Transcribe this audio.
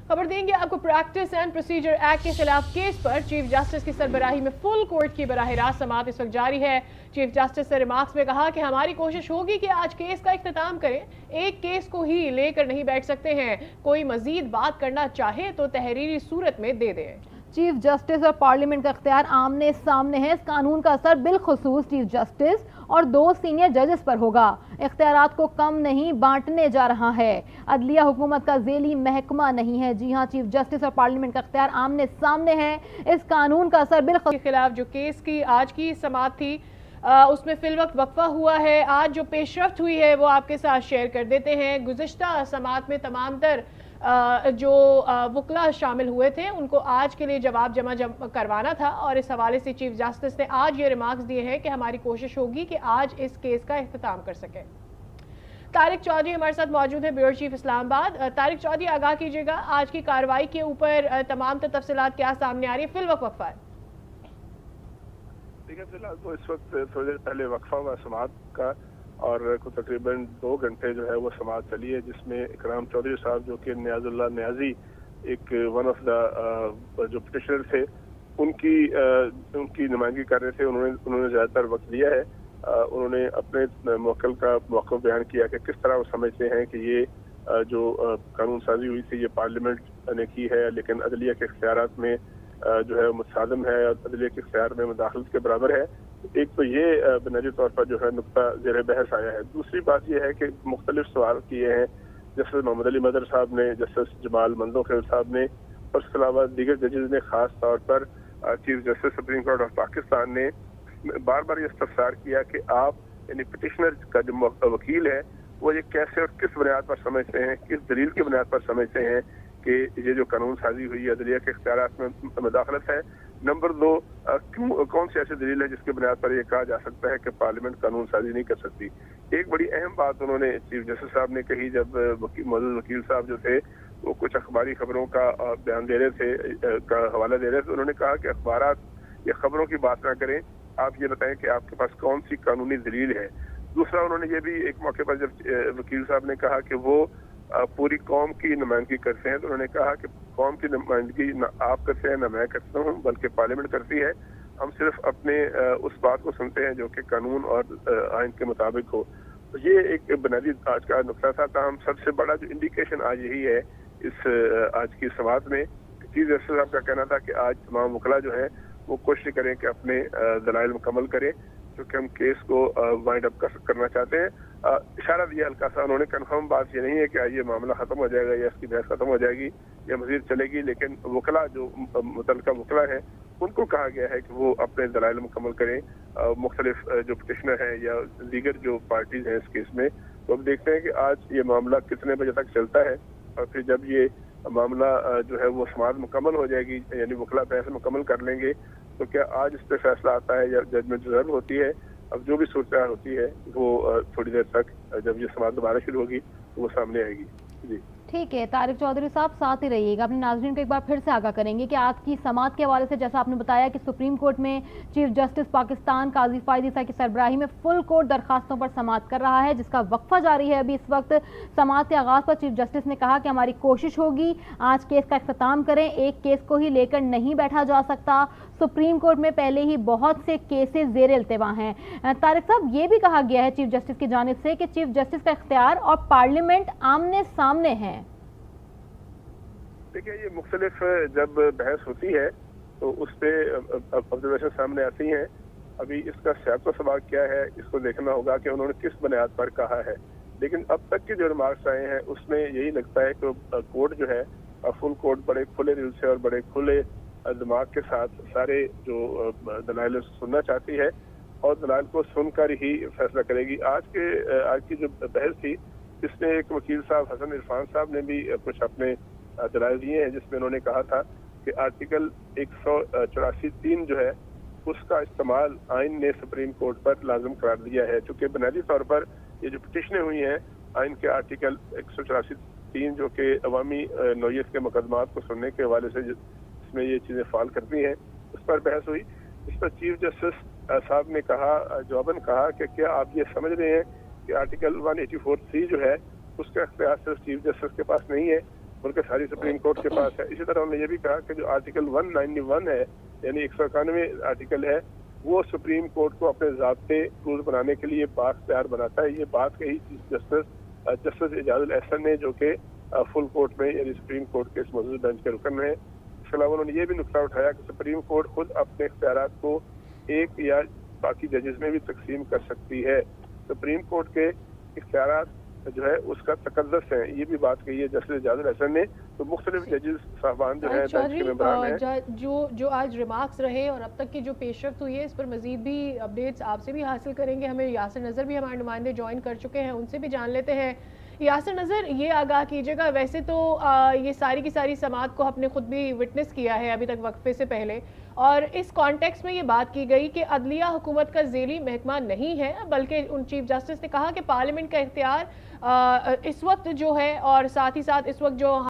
खबर देंगे आपको। प्रैक्टिस एंड प्रोसीजर एक्ट के खिलाफ केस पर चीफ जस्टिस की सरबराही में फुल कोर्ट की बराह रास्त समाअत इस वक्त जारी है। चीफ जस्टिस ने रिमार्क्स में कहा कि हमारी कोशिश होगी कि आज केस का इख्तिताम करें, एक केस को ही लेकर नहीं बैठ सकते हैं। कोई मजीद बात करना चाहे तो तहरीरी सूरत में दे दें। चीफ जस्टिस और पार्लियामेंट का इख्तियार आमने सामने है। इस कानून का असर बिलखुसूस चीफ जस्टिस और 2 सीनियर जजेस पर होगा। इख्तियारात को कम नहीं बांटने जा रहा है। अदलिया हुकूमत का ज़ेली महकमा नहीं है। जी हाँ, चीफ जस्टिस और पार्लियामेंट का इख्तियार आमने सामने है। इस कानून का असर बिलखुसूस के खिलाफ जो केस की आज की समाअत थी उसमें फिल वक्त वक्फा हुआ है। आज जो पेशरफ्त हुई है वो आपके साथ शेयर कर देते हैं। गुज़िश्ता समाअत में तमाम तर जो वकला शामिल हुए थे उनको आज के लिए जवाब जमा करवाना था और इस हवाले से चीफ जस्टिस ने आज ये रिमार्क्स दिए हैं कि हमारी कोशिश होगी कि आज इस केस का इख्तिताम कर सकें। तारिक चौधरी हमारे साथ मौजूद है, ब्यूरो चीफ इस्लामाबाद। तारिक चौधरी, आगाह कीजिएगा, आज की कार्रवाई के ऊपर तमाम तफसीलात क्या सामने आ रही है? फिल वक्त वक्फा है। देखिए, फिलहाल तो इस वक्त थोड़ी देर पहले वक्फा हुआ समाअत का और तकरीबन 2 घंटे जो है वो समाअत चली है, जिसमें इकराम चौधरी साहब जो कि नियाजुल्लाह नियाजी एक वन ऑफ द जो पिटिशनर थे उनकी नुमाइंदगी कर रहे थे, उन्होंने ज़्यादातर वक्त लिया है। उन्होंने अपने मौक़िफ़ का मौक़िफ़ बयान किया कि किस तरह वो समझते हैं कि ये जो कानून साजी हुई थी ये पार्लियामेंट ने की है, लेकिन अदलिया के इख्तियारात में जो है मुतसादम है और अदलिया के इख्तियार में मुदाखलत के बराबर है। एक तो ये बुनियादी तौर पर जो है नुक्ता ज़ेर बहस आया है। दूसरी बात यह है कि मुख्तलिफ सवाल किए हैं जस्टिस मोहम्मद अली मदर साहब ने, जस्टिस जमाल मंदोखिल साहब ने और इसके अलावा दीगर जजेस ने। ख़ास तौर पर chief justice supreme court of Pakistan ने बार बार ये इस्तफसार किया कि आप यानी पिटिशनर का जो वकील है वो ये कैसे और किस बुनियाद पर समझते हैं, किस दलील की बुनियाद पर समझते हैं कि ये जो कानून साजी हुई है अदलिया के इख्तियारात में मुदाखलत है। नंबर 2, कौन सी ऐसी दलील है जिसके बुनियाद पर यह कहा जा सकता है कि पार्लियामेंट कानून साजी नहीं कर सकती। एक बड़ी अहम बात उन्होंने चीफ जस्टिस साहब ने कही जब मौजूद वकील साहब जो थे वो कुछ अखबारी खबरों का बयान दे रहे थे, का हवाला दे रहे थे। उन्होंने कहा कि अखबारात या खबरों की बात ना करें, आप ये बताएं कि आपके पास कौन सी कानूनी दलील है। दूसरा, उन्होंने ये भी एक मौके पर जब वकील साहब ने कहा कि वो पूरी कौम की नुमाइंदगी करते हैं, तो उन्होंने कहा कि कौम की नुमाइंदगी न आप करते हैं न मैं करता हूँ, बल्कि पार्लियामेंट करती है। हम सिर्फ अपने उस बात को सुनते हैं जो कि कानून और आइन के मुताबिक हो। तो ये एक बुनियादी आज का नुक्ता था। ताहम सबसे बड़ा जो इंडिकेशन आज यही है इस आज की समाअत में, चीफ जस्टिस साहब का कहना था कि आज तमाम वकला जो है वो कोशिश करें कि अपने दलाइल मुकम्मल करें, क्योंकि हम केस को वाइंड अप करना चाहते हैं। इशारा दिया हल्का सा उन्होंने, कन्फर्म बात ये नहीं है कि ये मामला खत्म हो जाएगा या इसकी बहस खत्म हो जाएगी या मजीद चलेगी, लेकिन वकला जो मुतल्लिका वकला है उनको कहा गया है कि वो अपने दलाइल मुकम्मल करें। मुख्तलिफ जो पिटिशनर हैं या दीगर जो पार्टीज हैं इस केस में, तो अब देखते हैं कि आज ये मामला कितने बजे तक चलता है और फिर जब ये मामला जो है वो समाअत मुकम्मल हो जाएगी यानी वकला बहस मुकम्मल कर लेंगे तो क्या आज इस पर फैसला आता है या जजमेंट रिजर्व होती है। अब जो भी सूरत होती है वो थोड़ी देर तक जब ये समाअत दोबारा शुरू होगी तो वो सामने आएगी। जी ठीक है, तारिक चौधरी साहब साथ ही रहिएगा। अपने नाज़रीन को एक बार फिर से आगाह करेंगे कि आज की समाअत के हवाले से जैसा आपने बताया कि सुप्रीम कोर्ट में चीफ जस्टिस पाकिस्तान काजी फायद ईसा की सरबराही में फुल कोर्ट दरखास्तों पर समाअत कर रहा है, जिसका वक्फा जारी है। अभी इस वक्त समाअत के आगाज़ पर चीफ जस्टिस ने कहा कि हमारी कोशिश होगी आज केस का इख्तिताम करें, एक केस को ही लेकर नहीं बैठा जा सकता। सुप्रीम कोर्ट में पहले ही बहुत से केसेस ज़ेर इल्तिवा हैं। तारिक साहब, ये भी कहा गया है चीफ जस्टिस की जानिब से कि चीफ जस्टिस का इख्तियार और पार्लियामेंट आमने सामने हैं। देखिए, ये मुख्तलिफ जब बहस होती है तो उस पर ऑब्जर्वेशन सामने आती हैं। अभी इसका सियाक़ो सबाक़ क्या है इसको देखना होगा कि उन्होंने किस बुनियाद पर कहा है, लेकिन अब तक के जो रिमार्क्स आए हैं उसमें यही लगता है कि कोर्ट जो है फुल कोर्ट बड़े खुले दिल से और बड़े खुले दिमाग के साथ सारे जो दलाइल सुनना चाहती है और दलाइल को सुनकर ही फैसला करेगी। आज की जो बहस थी इसमें एक वकील साहब हसन इरफान साहब ने भी कुछ अपने दलाइल दिए हैं, जिसमें उन्होंने कहा था कि आर्टिकल 184(3) जो है उसका इस्तेमाल आइन ने सुप्रीम कोर्ट पर लाजम करार दिया है। चूँकि बुनियादी तौर पर ये जो पिटिशनें हुई हैं आइन के आर्टिकल 184(3) जो कि अवामी नौयत के मुकदमात को सुनने के हवाले से इसमें ये चीज़ें फाल करती हैं, उस पर बहस हुई। इस पर चीफ जस्टिस साहब ने कहा, जवाबन कहा कि क्या आप ये समझ रहे हैं कि आर्टिकल 184(3) जो है उसका इख्तियार सिर्फ चीफ जस्टिस के पास नहीं है, बल्कि सारी सुप्रीम कोर्ट के पास है। इसी तरह उन्होंने ये भी कहा कि जो आर्टिकल 191 है, यानी 191 आर्टिकल है, वो सुप्रीम कोर्ट को अपने ज़ाब्ते रूल बनाने के लिए बाख्तियार बनाता है। ये बात कही चीफ जस्टिस एजाजुल एहसन ने, जो कि फुल कोर्ट में यानी सुप्रीम कोर्ट के इस मौजूद बेंच के रुकन में है। इसके अलावा उन्होंने ये भी नुक्ता उठाया कि सुप्रीम कोर्ट खुद अपने इख्तियारात को एक या बाकी जजेस में भी तकसीम कर सकती है। सुप्रीम कोर्ट के इख्तियारात जो है उसका तकद्दस है, ये भी बात कही है जस्टिस एजाजुल एहसन ने। तो मुख्तलिफ जजेस साहबान जो है बेंच के मेंबरान हैं, जो आज रिमार्क्स रहे और अब तक की जो पेशरफ्त हुई है, इस पर मजीद भी अपडेट्स आपसे भी हासिल करेंगे। हमें यासिर नज़र भी हमारे नुमाइंदे ज्वाइन कर चुके हैं, उनसे भी जान लेते हैं। यासिर नज़र, ये आगाह कीजिएगा, वैसे तो ये सारी की सारी समात को आपने खुद भी विटनेस किया है अभी तक वक्फे से पहले, और इस कॉन्टेक्स्ट में ये बात की गई कि अदलिया हुकूमत का ज़ेली महकमा नहीं है, बल्कि उन चीफ जस्टिस ने कहा कि पार्लियामेंट का इख्तियार इस वक्त जो है, और साथ ही साथ इस वक्त जो